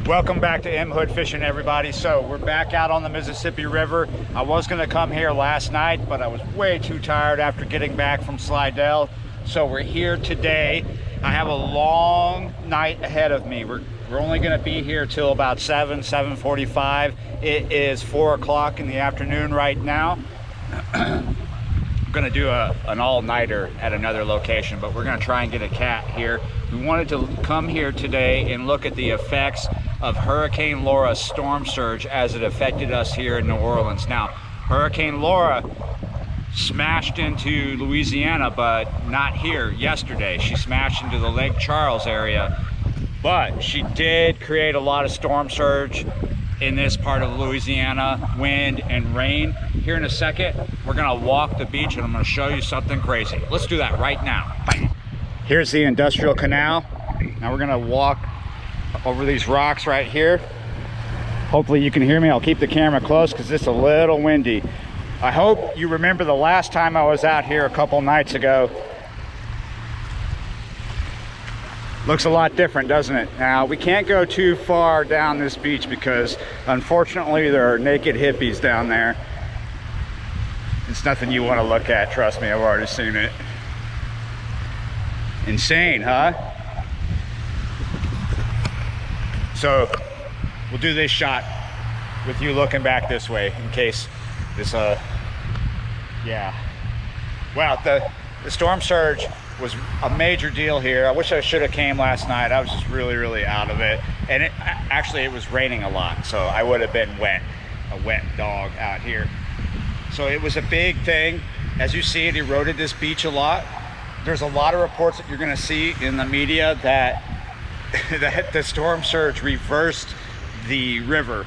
Welcome back to M Hood Fishing, everybody. So we're back out on the Mississippi River. I was going to come here last night, but I was way too tired after getting back from Slidell. So we're here today. I have a long night ahead of me. We're only going to be here till about 7:45. It is 4 o'clock in the afternoon right now. I'm going to do an all-nighter at another location, but we're going to try and get a cat here. We wanted to come here today and look at the effects of Hurricane Laura's storm surge as it affected us here in New Orleans. Now, Hurricane Laura smashed into Louisiana, but not here yesterday. She smashed into the Lake Charles area, but she did create a lot of storm surge in this part of Louisiana, wind and rain. Here in a second, we're gonna walk the beach and I'm gonna show you something crazy. Let's do that right now. Bye. Here's the industrial canal. Now we're gonna walk over these rocks right here. Hopefully you can hear me. I'll keep the camera close because it's a little windy. I hope you remember the last time I was out here a couple nights ago. Looks a lot different, doesn't it? Now, we can't go too far down this beach because unfortunately there are naked hippies down there. It's nothing you want to look at, trust me, I've already seen it. Insane, huh? So we'll do this shot with you looking back this way in case this yeah. Wow, the storm surge was a major deal here. I wish I should have came last night. I was just really out of it, and it was raining a lot, so I would have been wet, a wet dog out here. So it was a big thing. As you see, it eroded this beach a lot. There's a lot of reports that you're going to see in the media that that the storm surge reversed the river.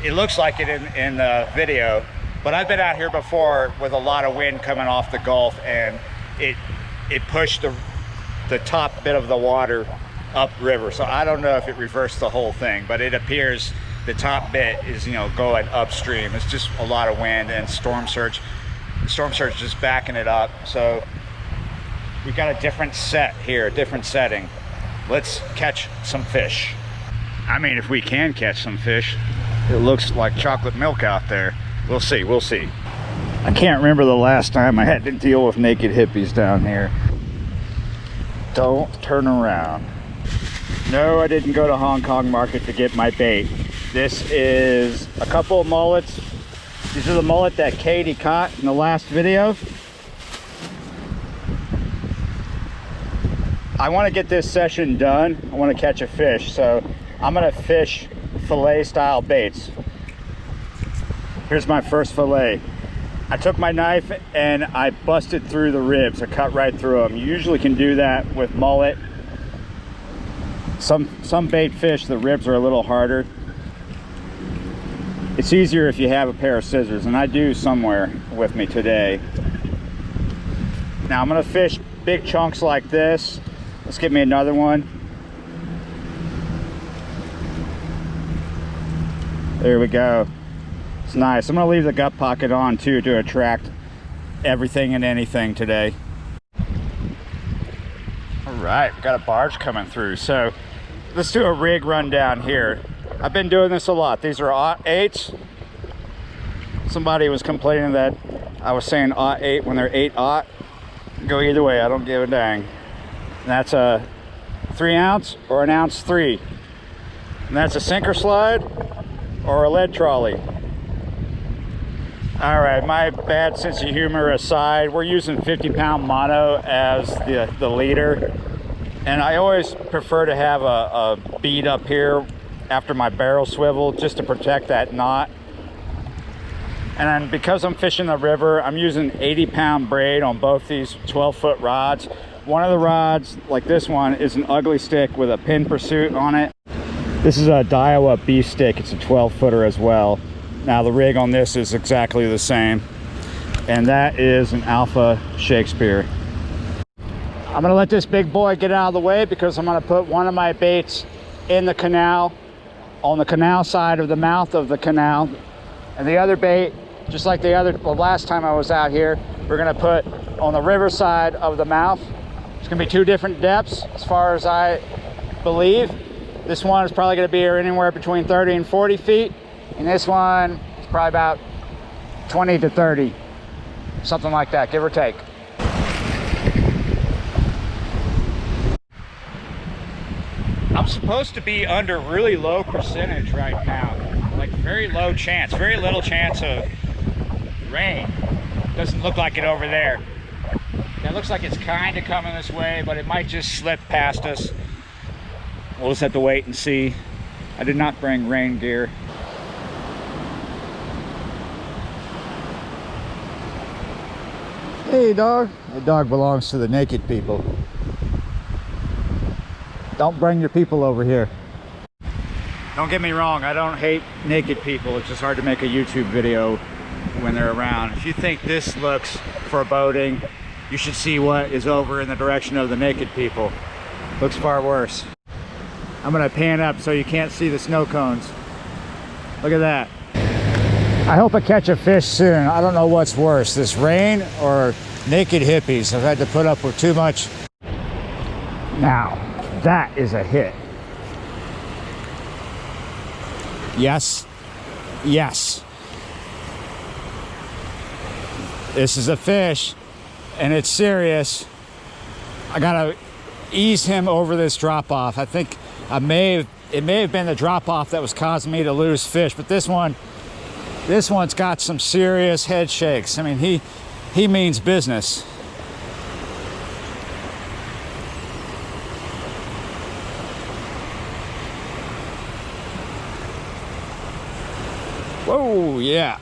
It looks like it in the video, but I've been out here before with a lot of wind coming off the Gulf, and it pushed the top bit of the water upriver. So I don't know if it reversed the whole thing, but it appears the top bit is, you know, going upstream. It's just a lot of wind and storm surge. The storm surge just backing it up. So we got a different set here, a different setting. Let's catch some fish. I mean, if we can catch some fish. It looks like chocolate milk out there. We'll see, we'll see. I can't remember the last time I had to deal with naked hippies down here. Don't turn around. No, I didn't go to Hong Kong market to get my bait. This is a couple of mullets. These are the mullet that Katie caught in the last video. I want to get this session done. I want to catch a fish, so I'm going to fish fillet style baits. Here's my first fillet. I took my knife and I busted through the ribs. I cut right through them. You usually can do that with mullet. Some bait fish, the ribs are a little harder. It's easier if you have a pair of scissors, and I do somewhere with me today. Now I'm gonna fish big chunks like this. Let's get me another one. There we go. It's nice. I'm gonna leave the gut pocket on too to attract everything and anything today. All right, we got a barge coming through. So let's do a rig rundown here. I've been doing this a lot. These are 8s. Somebody was complaining that I was saying 8 when they're 8-aught. Go either way, I don't give a dang. And that's a 3 ounce or an ounce 3. And that's a sinker slide or a lead trolley. All right, my bad sense of humor aside, we're using 50-pound mono as the leader. And I always prefer to have a bead up here after my barrel swivel just to protect that knot. And then because I'm fishing the river, I'm using 80-pound braid on both these 12-foot rods. One of the rods, like this one, is an ugly stick with a pin pursuit on it. This is a Daiwa beef stick. It's a 12-footer as well. Now the rig on this is exactly the same. And that is an Alpha Shakespeare. I'm gonna let this big boy get out of the way because I'm gonna put one of my baits in the canal, on the canal side of the mouth of the canal. And the other bait, just like the last time I was out here, we're gonna put on the river side of the mouth. It's gonna be 2 different depths as far as I believe. This one is probably going to be anywhere between 30 and 40 feet. And this one is probably about 20 to 30. Something like that, give or take. I'm supposed to be under really low percentage right now. Like very low chance, very little chance of rain. Doesn't look like it over there. It looks like it's kind of coming this way, but it might just slip past us. We'll just have to wait and see. I did not bring rain gear. Hey dog. The dog belongs to the naked people. Don't bring your people over here. Don't get me wrong, I don't hate naked people. It's just hard to make a YouTube video when they're around. If you think this looks foreboding, you should see what is over in the direction of the naked people. Looks far worse. I'm gonna pan up so you can't see the snow cones. Look at that. I hope I catch a fish soon. I don't know what's worse, this rain or naked hippies. I've had to put up with too much. Now, that is a hit. Yes, yes. This is a fish and it's serious. I gotta ease him over this drop off. I think it may have been the drop off that was causing me to lose fish, but this one's got some serious head shakes. I mean, he means business. Whoa, yeah.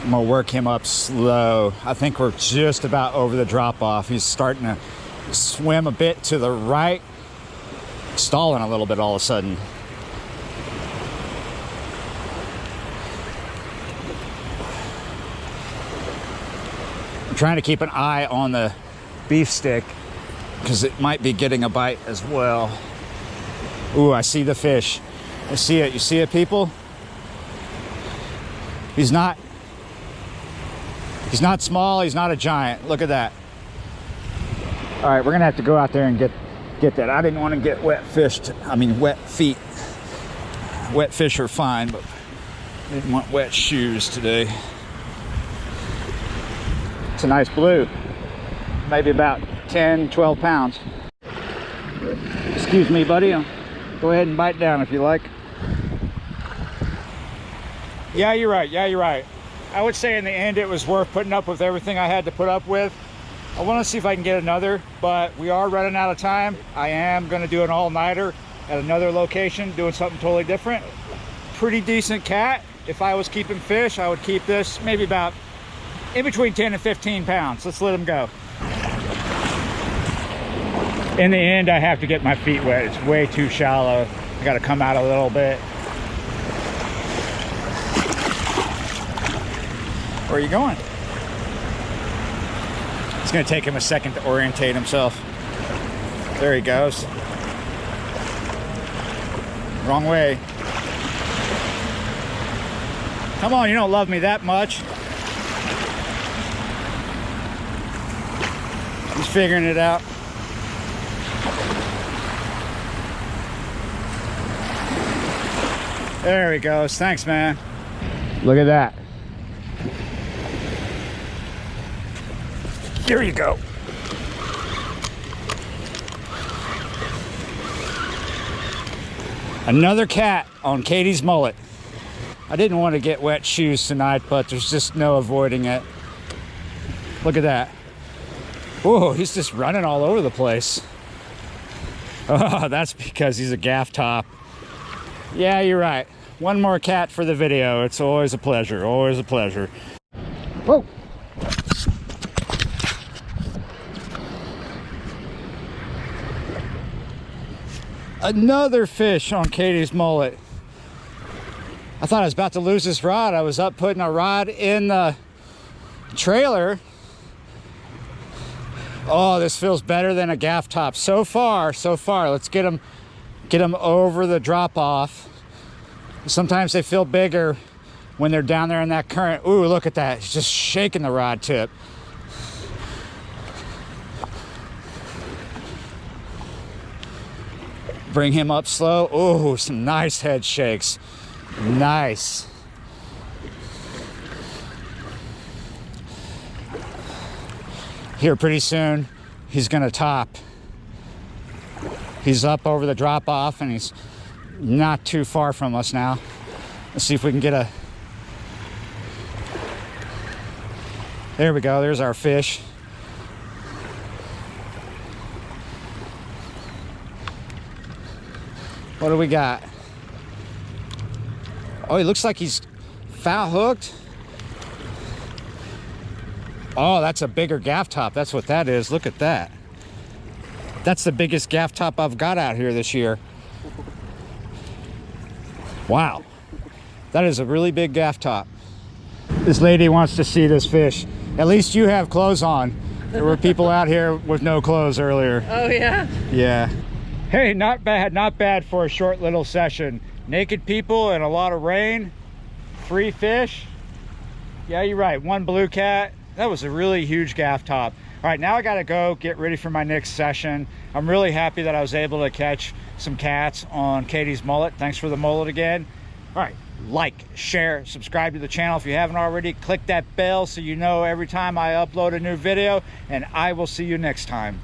I'm gonna work him up slow. I think we're just about over the drop off. He's starting to swim a bit to the right, stalling a little bit all of a sudden. I'm trying to keep an eye on the beef stick because it might be getting a bite as well. Ooh, I see the fish. I see it. You see it, people? He's not small, he's not a giant. Look at that. All right, we're gonna have to go out there and get that. I didn't want to get wet fished. I mean, wet feet. Wet fish are fine, but I didn't want wet shoes today. It's a nice blue. Maybe about 10, 12 pounds. Excuse me, buddy. Go ahead and bite down if you like. Yeah, you're right. Yeah, you're right. I would say in the end it was worth putting up with everything I had to put up with. I want to see if I can get another, but we are running out of time. I am going to do an all-nighter at another location, doing something totally different. Pretty decent cat. If I was keeping fish, I would keep this maybe about in between 10 and 15 pounds. Let's let him go. In the end, I have to get my feet wet. It's way too shallow. I got to come out a little bit. Where are you going? It's gonna take him a second to orientate himself. There he goes. Wrong way. Come on, you don't love me that much. He's figuring it out. There he goes. Thanks, man. Look at that. Here you go. Another cat on Katie's mullet. I didn't want to get wet shoes tonight, but there's just no avoiding it. Look at that. Whoa, he's just running all over the place. Oh, that's because he's a gaff top. Yeah, you're right. One more cat for the video. It's always a pleasure, always a pleasure. Whoa. Another fish on Katie's mullet. I thought I was about to lose this rod. I was up putting a rod in the trailer. Oh, this feels better than a gaff top. So far, so far. Let's get him over the drop off. Sometimes they feel bigger when they're down there in that current. Ooh, look at that. He's just shaking the rod tip. Bring him up slow. Ooh, some nice head shakes. Nice. Here pretty soon, he's gonna top. He's up over the drop off and he's not too far from us now. Let's see if we can get a... There we go, there's our fish. What do we got? Oh, he looks like he's foul hooked. Oh, that's a bigger gaff top. That's what that is. Look at that. That's the biggest gaff top I've got out here this year. Wow. That is a really big gaff top. This lady wants to see this fish. At least you have clothes on. There were people out here with no clothes earlier. Oh, yeah? Yeah. Hey, not bad for a short little session. Naked people and a lot of rain. 3 fish. Yeah, you're right. 1 blue cat. That was a really huge gaff top. All right, now I gotta go get ready for my next session. I'm really happy that I was able to catch some cats on Katie's mullet. Thanks for the mullet again. All right, like, share, subscribe to the channel if you haven't already. Click that bell so you know every time I upload a new video, and I will see you next time.